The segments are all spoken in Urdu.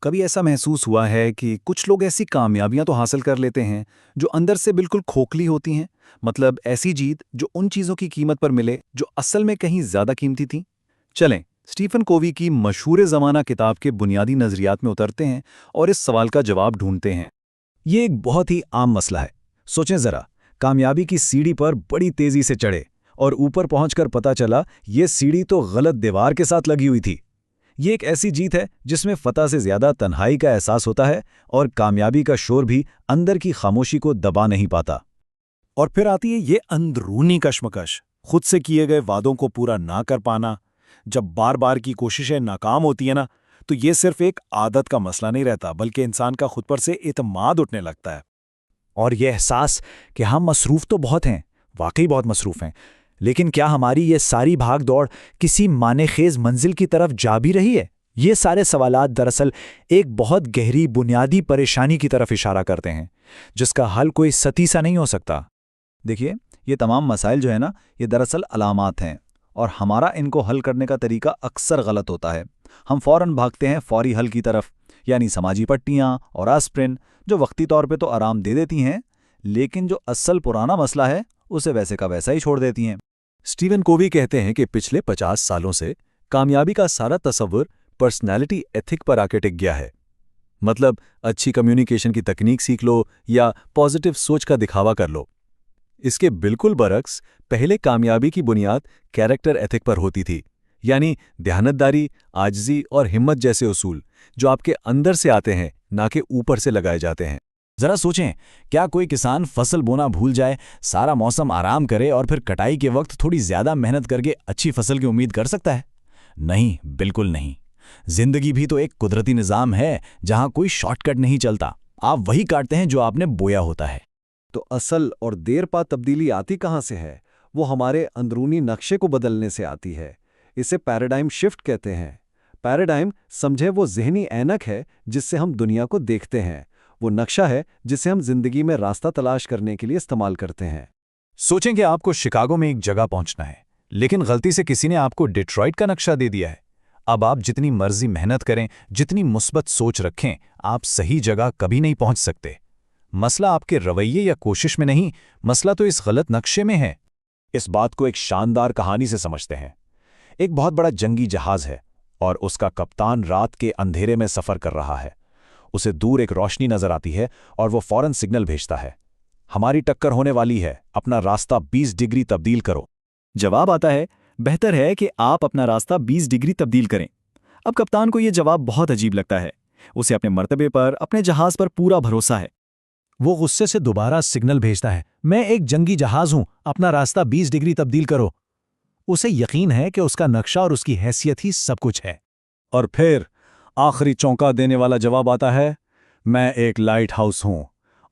کبھی ایسا محسوس ہوا ہے کہ کچھ لوگ ایسی کامیابیاں تو حاصل کر لیتے ہیں جو اندر سے بالکل کھوکھلی ہوتی ہیں؟ مطلب ایسی جیت جو ان چیزوں کی قیمت پر ملے جو اصل میں کہیں زیادہ قیمتی تھیں؟ چلیں اسٹیفن کووی کی مشہور زمانہ کتاب کے بنیادی نظریات میں اترتے ہیں اور اس سوال کا جواب ڈھونڈتے ہیں۔ یہ ایک بہت ہی عام مسئلہ ہے۔ سوچیں ذرا، کامیابی کی سیڑھی پر بڑی تیزی سے چڑھے اور اوپر پہنچ کر پتہ چلا یہ سیڑھی تو غلط دیوار کے ساتھ لگی ہوئی تھی۔ یہ ایک ایسی جیت ہے جس میں فتح سے زیادہ تنہائی کا احساس ہوتا ہے اور کامیابی کا شور بھی اندر کی خاموشی کو دبا نہیں پاتا۔ اور پھر آتی ہے یہ اندرونی کشمکش، خود سے کیے گئے وعدوں کو پورا نہ کر پانا۔ جب بار بار کی کوششیں ناکام ہوتی ہیں نا، تو یہ صرف ایک عادت کا مسئلہ نہیں رہتا، بلکہ انسان کا خود پر سے اعتماد اٹھنے لگتا ہے۔ اور یہ احساس کہ ہم مصروف تو بہت ہیں، واقعی بہت مصروف ہیں، لیکن کیا ہماری یہ ساری بھاگ دوڑ کسی معنی خیز منزل کی طرف جا بھی رہی ہے؟ یہ سارے سوالات دراصل ایک بہت گہری بنیادی پریشانی کی طرف اشارہ کرتے ہیں، جس کا حل کوئی سطحی سا نہیں ہو سکتا۔ دیکھیے، یہ تمام مسائل جو ہے نا، یہ دراصل علامات ہیں، اور ہمارا ان کو حل کرنے کا طریقہ اکثر غلط ہوتا ہے۔ ہم فوراً بھاگتے ہیں فوری حل کی طرف، یعنی سماجی پٹیاں اور آسپرن، جو وقتی طور پہ تو آرام دے دیتی ہیں، لیکن جو اصل پرانا مسئلہ ہے اسے ویسے کا ویسا ہی چھوڑ دیتی ہیں۔ اسٹیون کووی کہتے ہیں کہ پچھلے 50 سالوں سے کامیابی کا سارا تصور پرسنالٹی ایتھک پر آ کے ٹک گیا ہے۔ مطلب اچھی کمیونیکیشن کی تکنیک سیکھ لو یا پازیٹیو سوچ کا دکھاوا کر لو۔ اس کے بالکل برعکس پہلے کامیابی کی بنیاد کیریکٹر ایتھک پر ہوتی تھی، یعنی دیانتداری، عاجزی اور ہمت جیسے اصول جو آپ کے اندر سے آتے ہیں، نہ کہ اوپر سے لگائے جاتے ہیں۔ ذرا سوچیں، کیا کوئی کسان فصل بونا بھول جائے، سارا موسم آرام کرے اور پھر کٹائی کے وقت تھوڑی زیادہ محنت کر کے اچھی فصل کی امید کر سکتا ہے؟ نہیں، بالکل نہیں۔ زندگی بھی تو ایک قدرتی نظام ہے جہاں کوئی شارٹ کٹ نہیں چلتا۔ آپ وہی کاٹتے ہیں جو آپ نے بویا ہوتا ہے۔ تو اصل اور دیر پا تبدیلی آتی کہاں سے ہے؟ وہ ہمارے اندرونی نقشے کو بدلنے سے آتی ہے۔ اسے پیراڈائم شفٹ کہتے ہیں۔ پیراڈائم سمجھے وہ ذہنی اینک ہے جس سے ہم دنیا کو دیکھتے ہیں، وہ نقشہ ہے جسے ہم زندگی میں راستہ تلاش کرنے کے لیے استعمال کرتے ہیں۔ سوچیں کہ آپ کو شکاگو میں ایک جگہ پہنچنا ہے، لیکن غلطی سے کسی نے آپ کو ڈیٹرائٹ کا نقشہ دے دیا ہے۔ اب آپ جتنی مرضی محنت کریں، جتنی مثبت سوچ رکھیں، آپ صحیح جگہ کبھی نہیں پہنچ سکتے۔ مسئلہ آپ کے رویے یا کوشش میں نہیں، مسئلہ تو اس غلط نقشے میں ہے۔ اس بات کو ایک شاندار کہانی سے سمجھتے ہیں۔ ایک بہت بڑا جنگی جہاز ہے اور اس کا کپتان رات کے اندھیرے میں سفر کر رہا ہے۔ اسے دور ایک روشنی نظر آتی ہے اور وہ فوراً سگنل بھیجتا ہے، ہماری ٹکر ہونے والی ہے، اپنا راستہ 20 ڈگری تبدیل کرو۔ جواب آتا ہے، بہتر ہے کہ آپ اپنا راستہ 20 ڈگری تبدیل کریں۔ اب کپتان کو یہ جواب بہت عجیب لگتا ہے۔ اسے اپنے مرتبے پر، اپنے جہاز پر پورا بھروسہ ہے۔ وہ غصے سے دوبارہ سگنل بھیجتا ہے، میں ایک جنگی جہاز ہوں، اپنا راستہ 20 ڈگری تبدیل کرو۔ اسے یقین ہے کہ اس کا نقشہ اور اس کی حیثیت ہی سب کچھ ہے۔ اور پھر آخری چونکا دینے والا جواب آتا ہے، میں ایک لائٹ ہاؤس ہوں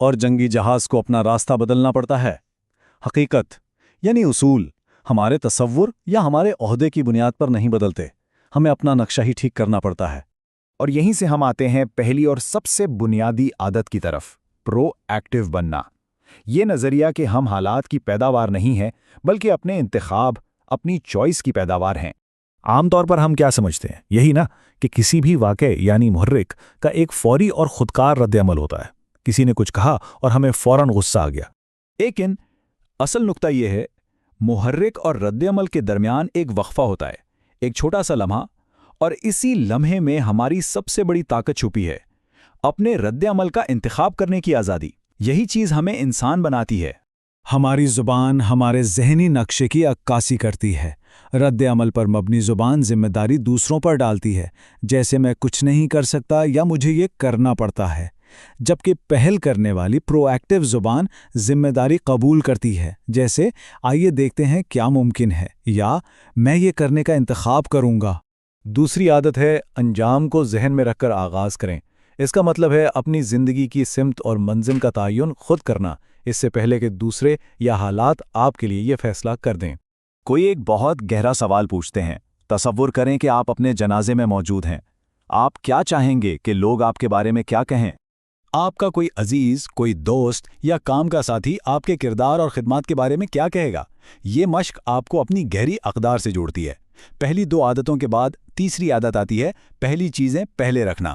اور جنگی جہاز کو اپنا راستہ بدلنا پڑتا ہے۔ حقیقت یعنی اصول ہمارے تصور یا ہمارے عہدے کی بنیاد پر نہیں بدلتے، ہمیں اپنا نقشہ ہی ٹھیک کرنا پڑتا ہے۔ اور یہیں سے ہم آتے ہیں پہلی اور سب سے بنیادی عادت کی طرف، پرو ایکٹیو بننا۔ یہ نظریہ کہ ہم حالات کی پیداوار نہیں ہیں بلکہ اپنے انتخاب، اپنی چوائس کی پیداوار ہیں۔ عام طور پر ہم کیا سمجھتے ہیں؟ یہی نا کہ کسی بھی واقع یعنی محرک کا ایک فوری اور خودکار رد عمل ہوتا ہے۔ کسی نے کچھ کہا اور ہمیں فوراً غصہ آ گیا۔ لیکن اصل نقطہ یہ ہے، محرک اور رد عمل کے درمیان ایک وقفہ ہوتا ہے، ایک چھوٹا سا لمحہ، اور اسی لمحے میں ہماری سب سے بڑی طاقت چھپی ہے، اپنے رد عمل کا انتخاب کرنے کی آزادی۔ یہی چیز ہمیں انسان بناتی ہے۔ ہماری زبان ہمارے ذہنی نقشے کی عکاسی کرتی ہے۔ رد عمل پر مبنی زبان ذمہ داری دوسروں پر ڈالتی ہے، جیسے میں کچھ نہیں کر سکتا یا مجھے یہ کرنا پڑتا ہے، جبکہ پہل کرنے والی پرو ایکٹیو زبان ذمہ داری قبول کرتی ہے، جیسے آئیے دیکھتے ہیں کیا ممکن ہے، یا میں یہ کرنے کا انتخاب کروں گا۔ دوسری عادت ہے انجام کو ذہن میں رکھ کر آغاز کریں۔ اس کا مطلب ہے اپنی زندگی کی سمت اور منزل کا تعین خود کرنا، اس سے پہلے کہ دوسرے یا حالات آپ کے لیے یہ فیصلہ کر دیں۔ کوئی ایک بہت گہرا سوال پوچھتے ہیں، تصور کریں کہ آپ اپنے جنازے میں موجود ہیں، آپ کیا چاہیں گے کہ لوگ آپ کے بارے میں کیا کہیں؟ آپ کا کوئی عزیز، کوئی دوست یا کام کا ساتھی آپ کے کردار اور خدمات کے بارے میں کیا کہے گا؟ یہ مشق آپ کو اپنی گہری اقدار سے جوڑتی ہے۔ پہلی 2 عادتوں کے بعد تیسری عادت آتی ہے، پہلی چیزیں پہلے رکھنا۔